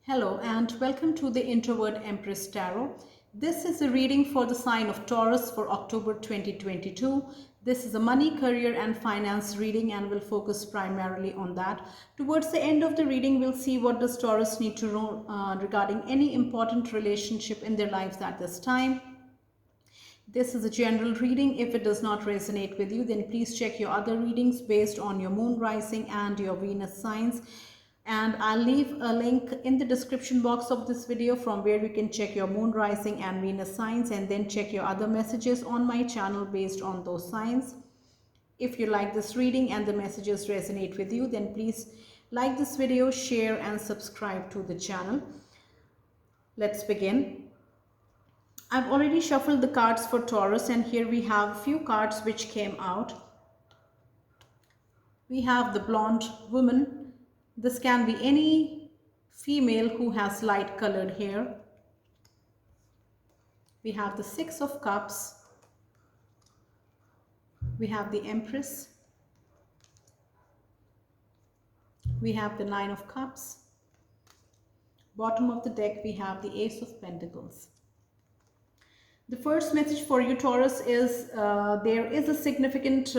Hello and welcome to the Introvert Empress Tarot. This is a reading for the sign of Taurus for October 2022. This is a money, career and finance reading and will focus primarily on that. Towards the end of the reading, we'll see what does Taurus need to know regarding any important relationship in their lives at this time. This is a general reading. If it does not resonate with you, then please check your other readings based on your moon rising and your Venus signs. And I'll leave a link in the description box of this video from where you can check your moon rising and Venus signs and then check your other messages on my channel based on those signs. If you like this reading and the messages resonate with you, then please like this video, share and subscribe to the channel. Let's begin. I've already shuffled the cards for Taurus and here we have a few cards which came out. We have the blonde woman. This can be any female who has light colored hair. We have the Six of Cups. We have the Empress. We have the Nine of Cups. Bottom of the deck, we have the Ace of Pentacles. The first message for you, Taurus, is there is a significant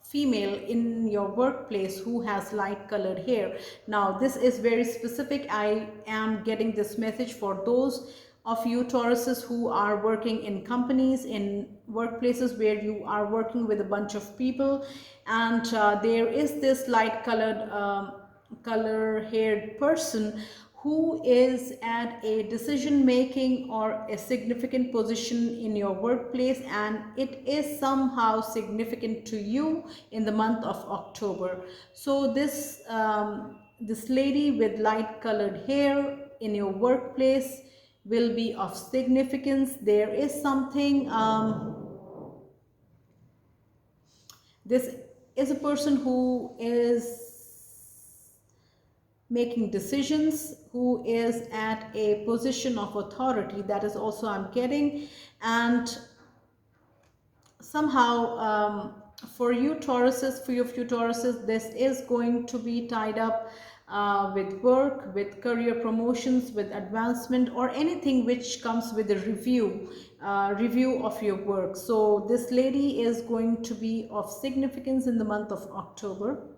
female in your workplace who has light colored hair. Now this is very specific. I am getting this message for those of you Tauruses who are working in companies, in workplaces where you are working with a bunch of people, and there is this light colored color haired person who is at a decision making or a significant position in your workplace, and it is somehow significant to you in the month of October. So this this lady with light colored hair in your workplace will be of significance. There is something this is a person who is making decisions, who is at a position of authority. That is also I'm getting. And somehow for you Tauruses, this is going to be tied up with work, with career promotions, with advancement, or anything which comes with a review of your work. So this lady is going to be of significance in the month of October.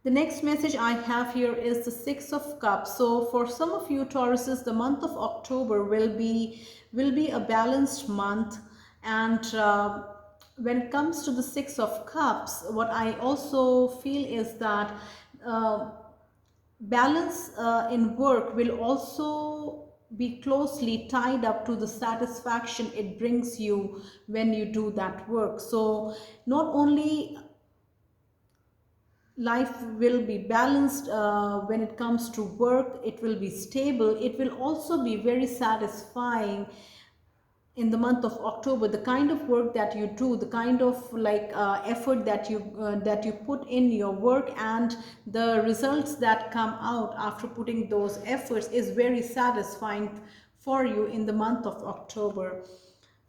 The next message I have here is the Six of Cups. So for some of you Tauruses, the month of October will be a balanced month. And when it comes to the Six of Cups, what I also feel is that balance in work will also be closely tied up to the satisfaction it brings you when you do that work. So not only life will be balanced when it comes to work, it will be stable, it will also be very satisfying in the month of October. The kind of work that you do, the kind of effort that you put in your work, and the results that come out after putting those efforts is very satisfying for you in the month of October.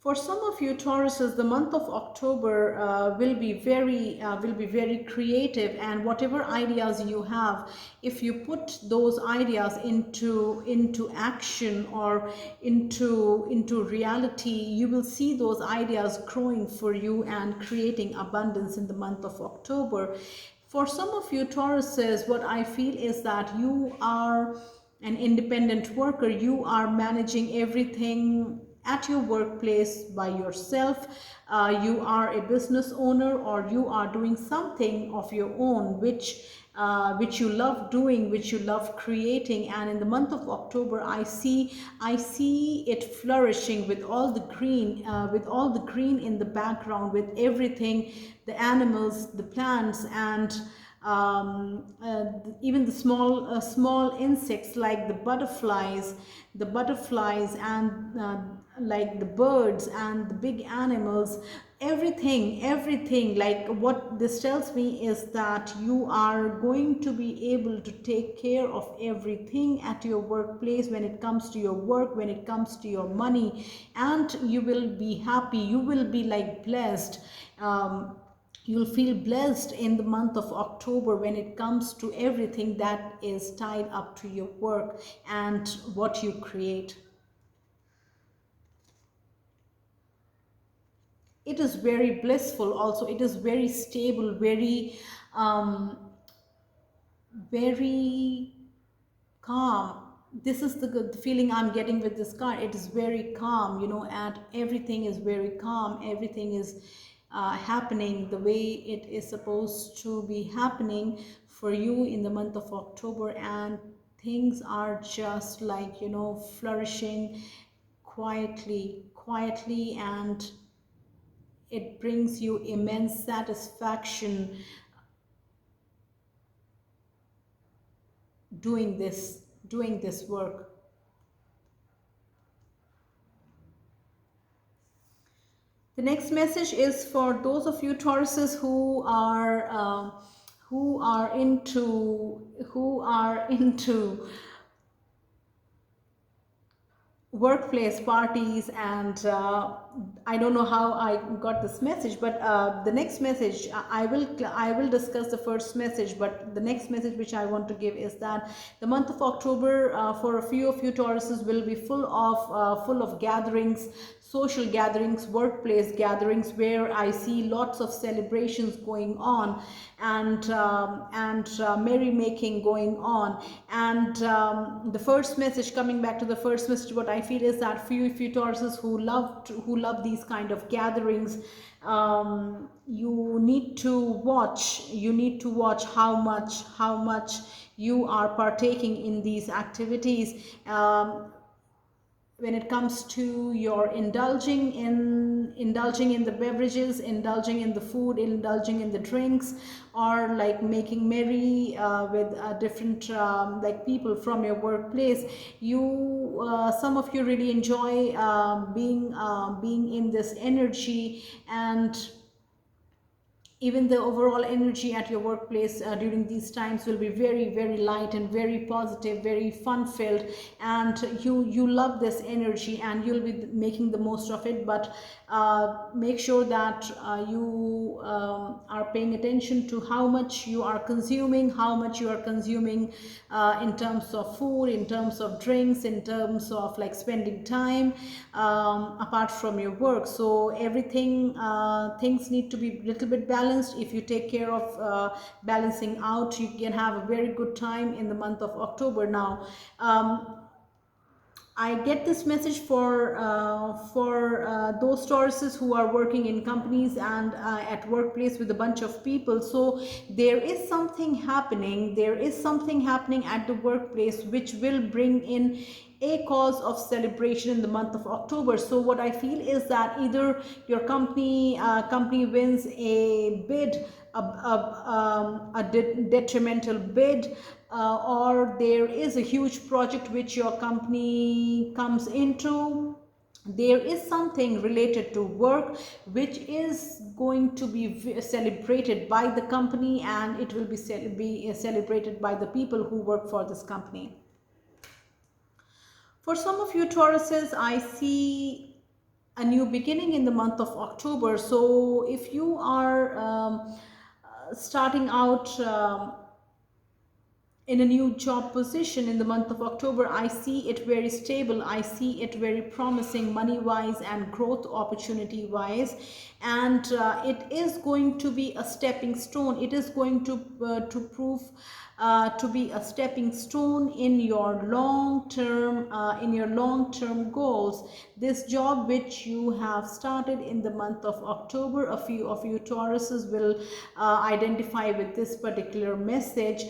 For some of you Tauruses, the month of October will be very creative, and whatever ideas you have, if you put those ideas into action or into reality, you will see those ideas growing for you and creating abundance in the month of October. For some of you Tauruses, what I feel is that you are an independent worker. You are managing everything at your workplace by yourself. You are a business owner, or you are doing something of your own which you love doing, which you love creating. And in the month of October, I see it flourishing with all the green, in the background, with everything, the animals, the plants, and even the small insects like the butterflies, and like the birds and the big animals, everything. Like, what this tells me is that you are going to be able to take care of everything at your workplace when it comes to your work, when it comes to your money, and you will be happy, you will be like blessed. You'll feel blessed in the month of October when it comes to everything that is tied up to your work and what you create. It is very blissful also. It is very stable, um, very calm. This is the good feeling I'm getting with this card. It is very calm, you know, and everything is very calm. Everything is happening the way it is supposed to be happening for you in the month of October, and things are just like, you know, flourishing quietly, and it brings you immense satisfaction doing this work. The next message is for those of you Tauruses who are into workplace parties, and I don't know how I got this message, but the next message, I will discuss the first message, but the next message which I want to give is that the month of October, for a few of you Tauruses, will be full of gatherings, social gatherings, workplace gatherings, where I see lots of celebrations going on, and merrymaking going on. And the first message, coming back to the first message, what I feel is that few Tauruses who love these kind of gatherings, you need to watch how much you are partaking in these activities. When it comes to your indulging in the beverages, indulging in the food, indulging in the drinks, or like making merry with different like people from your workplace. Some of you really enjoy being in this energy, and even the overall energy at your workplace during these times will be very light and very positive, very fun filled, and you love this energy and you'll be making the most of it. But make sure that you are paying attention to how much you are consuming in terms of food, in terms of drinks, in terms of like spending time apart from your work. So everything, things need to be a little bit balanced. If you take care of balancing out, you can have a very good time in the month of October. Now I get this message for those Tauruses who are working in companies and at workplace with a bunch of people. So there is something happening. There is something happening at the workplace which will bring in a cause of celebration in the month of October. So what I feel is that either your company wins a bid, a detrimental bid, or there is a huge project which your company comes into. There is something related to work which is going to be celebrated by the company, and it will be celebrated by the people who work for this company. For some of you Tauruses, I see a new beginning in the month of October. So if you are starting out in a new job position in the month of October, I see it very stable. I see it very promising money wise and growth opportunity wise. And it is going to be a stepping stone. It is going to prove to be a stepping stone in your long term goals. This job which you have started in the month of October, a few of you Tauruses will identify with this particular message.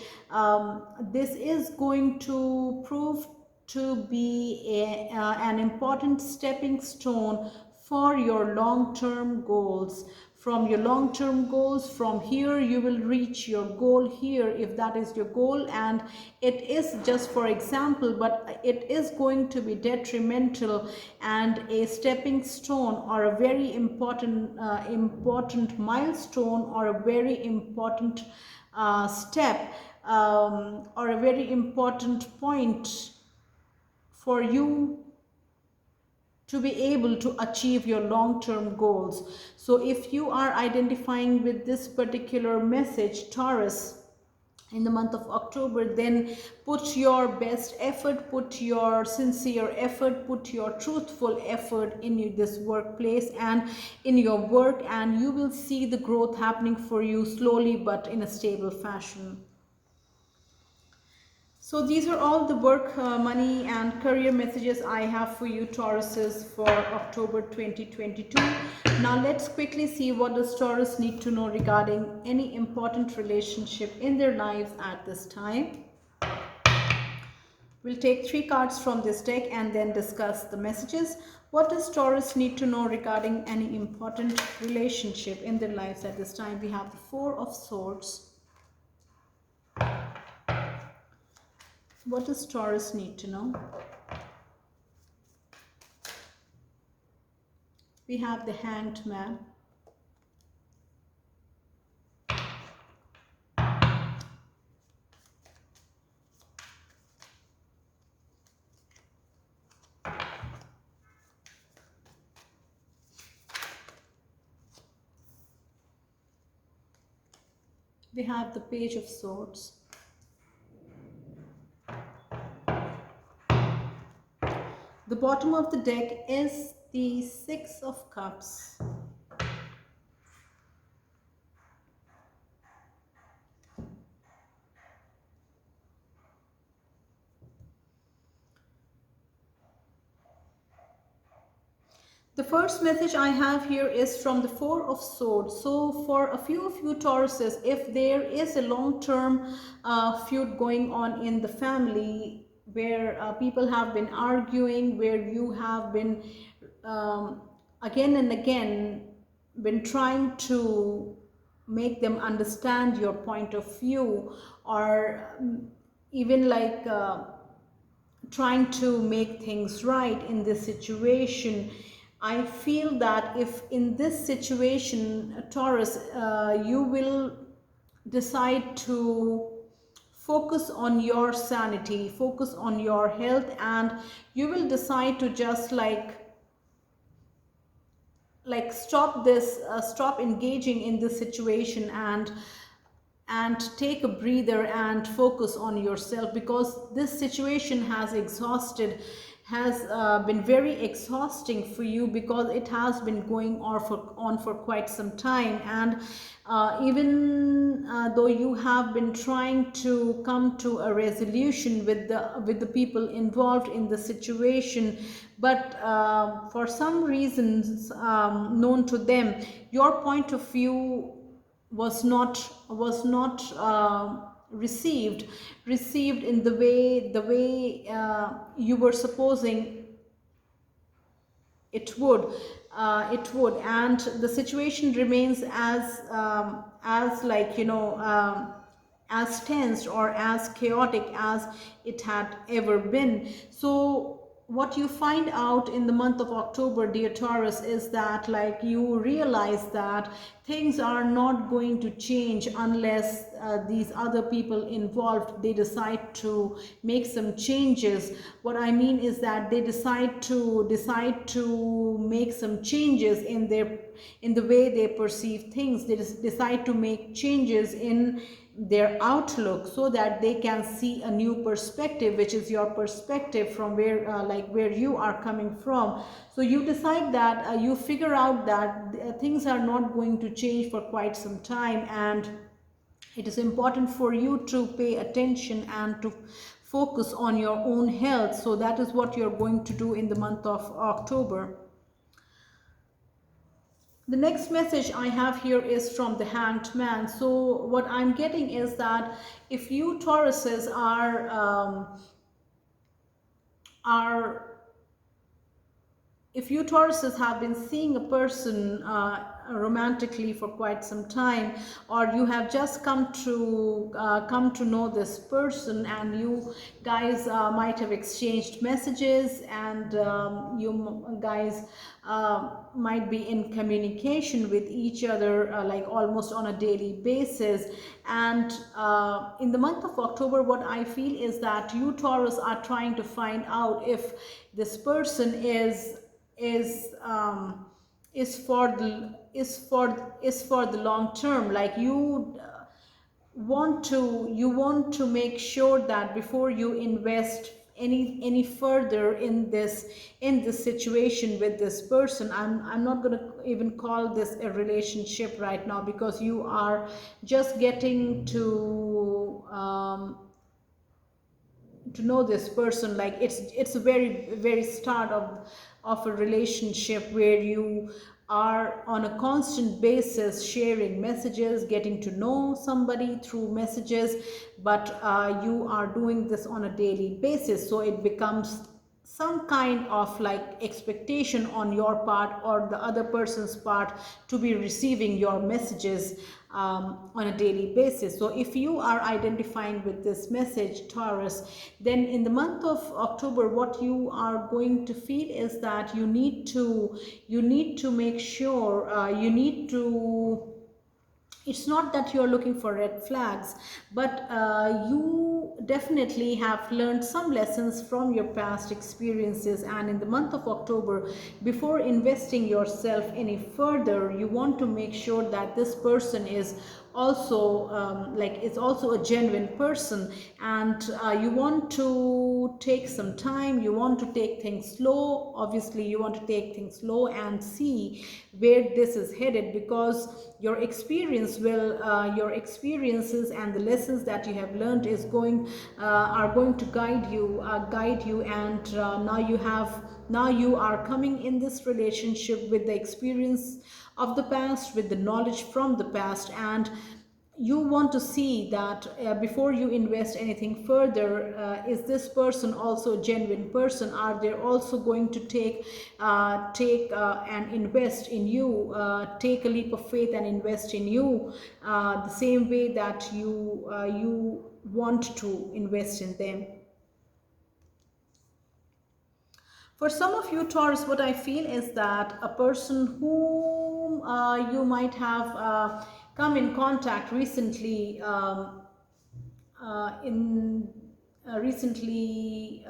This is going to prove to be an important stepping stone for your long-term goals. From your long-term goals, from here you will reach your goal here, if that is your goal. And it is just for example, but it is going to be detrimental and a stepping stone, or a very important milestone, or a very important step, or a very important point for you to be able to achieve your long-term goals. So if you are identifying with this particular message, Taurus, in the month of October, then put your best effort, put your sincere effort, put your truthful effort in this workplace and in your work, and you will see the growth happening for you slowly but in a stable fashion. So these are all the work, money and career messages I have for you, Tauruses, for October 2022. Now let's quickly see what does Taurus need to know regarding any important relationship in their lives at this time. We'll take 3 cards from this deck and then discuss the messages. What does Taurus need to know regarding any important relationship in their lives at this time? We have the 4 of Swords. What does Taurus need to know? We have the Hanged Man. We have the Page of Swords. The bottom of the deck is the 6 of Cups. The first message I have here is from the 4 of Swords. So for a few of you Tauruses, if there is a long-term feud going on in the family where people have been arguing, where you have been again and again been trying to make them understand your point of view, or even like trying to make things right in this situation, I feel that if in this situation, Taurus, you will decide to focus on your sanity, focus on your health, and you will decide to just stop this, stop engaging in this situation and take a breather and focus on yourself, because this situation has been very exhausting for you, because it has been going on for quite some time. And even though you have been trying to come to a resolution with the people involved in the situation, but for some reasons known to them, your point of view was not received in the way you were supposing it would, and the situation remains as like, you know, as tensed or as chaotic as it had ever been. So what you find out in the month of October, dear Taurus, is that like you realize that things are not going to change unless these other people involved, they decide to make some changes. What I mean is that they decide to make some changes in the way they perceive things. They decide to make changes in their outlook, so that they can see a new perspective, which is your perspective from where you are coming from. So you decide that you figure out that things are not going to change for quite some time, and it is important for you to pay attention and to focus on your own health. So that is what you're going to do in the month of October. The next message I have here is from the Hanged Man. So what I'm getting is that if you Tauruses if you Tauruses have been seeing a person romantically for quite some time, or you have just come to know this person, and you guys might have exchanged messages, and you guys might be in communication with each other like almost on a daily basis. And in the month of October, what I feel is that you Taurus are trying to find out if this person is um, is for the long term. Like you want to make sure that before you invest any further in this situation with this person, I'm not going to even call this a relationship right now, because you are just getting to know this person. Like it's a very start of a relationship where you are on a constant basis sharing messages, getting to know somebody through messages, but you are doing this on a daily basis, so it becomes some kind of like expectation on your part or the other person's part to be receiving your messages on a daily basis. So if you are identifying with this message, Taurus, then in the month of October, what you are going to feel is that you need to make sure you need to it's not that you're looking for red flags, but you definitely have learned some lessons from your past experiences, and in the month of October, before investing yourself any further, you want to make sure that this person is also it's also a genuine person, and you want to take some time, you want to take things slow. Obviously you want to take things slow and see where this is headed, because your experiences and the lessons that you have learned are going to guide you, and now you are coming in this relationship with the experience of the past, with the knowledge from the past, and you want to see that before you invest anything further, is this person also a genuine person? Are they also going to take and invest in you, take a leap of faith and invest in you the same way that you want to invest in them? For some of you, Taurus, what I feel is that a person whom you might have come in contact recently, in recently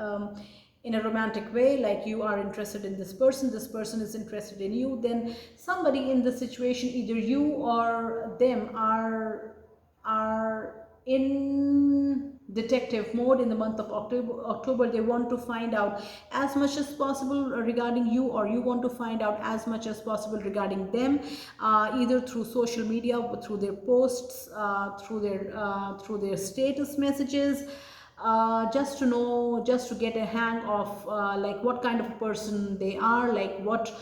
in a romantic way, like you are interested in this person is interested in you, then somebody in the situation, either you or them, are in detective mode in the month of October. They want to find out as much as possible regarding you, or you want to find out as much as possible regarding them, either through social media, through their posts, through their status messages, just to know, just to get a hang of like what kind of a person they are, like what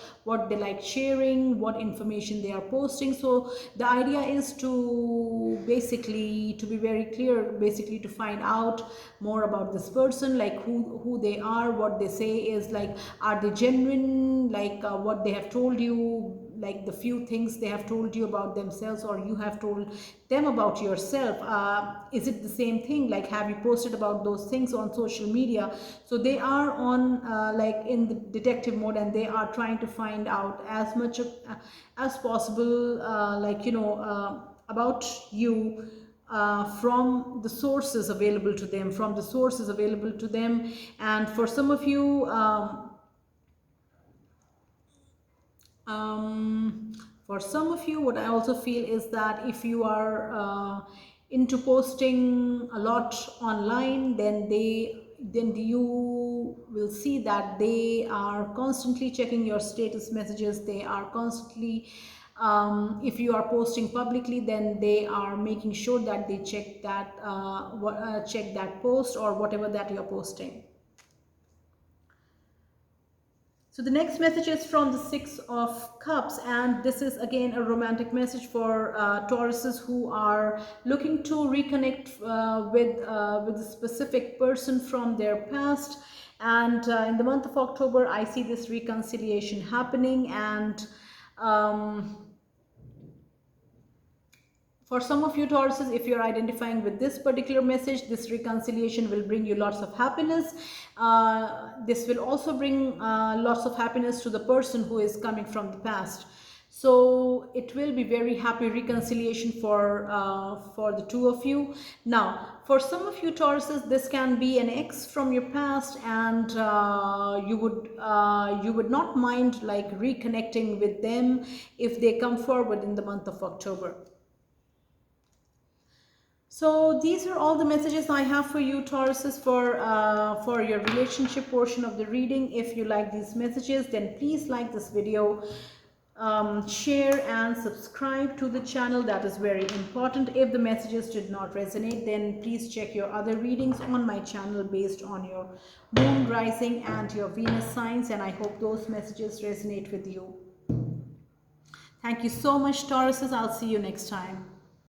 they like sharing, what information they are posting. So the idea is to basically to be very clear, basically to find out more about this person, like who they are, what they say is like, are they genuine, like what they have told you, like the few things they have told you about themselves, or you have told them about yourself, is it the same thing, like have you posted about those things on social media? So they are on like in the detective mode, and they are trying to find out as much as possible, about you, from the sources available to them, and for some of you, for some of you, what I also feel is that if you are into posting a lot online, then you will see that they are constantly checking your status messages. They are constantly, if you are posting publicly, then they are making sure that they check that post or whatever that you are posting. So the next message is from the Six of Cups, and this is again a romantic message for Tauruses who are looking to reconnect with a specific person from their past. And in the month of October, I see this reconciliation happening, and for some of you Tauruses, if you're identifying with this particular message, this reconciliation will bring you lots of happiness. This will also bring lots of happiness to the person who is coming from the past. So it will be very happy reconciliation for the two of you. Now, For some of you Tauruses, this can be an ex from your past, and you would not mind like reconnecting with them if they come forward in the month of October. So these are all the messages I have for you Tauruses for your relationship portion of the reading. If you like these messages, then please like this video, share and subscribe to the channel. That is very important. If the messages did not resonate, then please check your other readings on my channel based on your moon rising and your Venus signs, and I hope those messages resonate with you. Thank you so much Tauruses. I'll see you next time.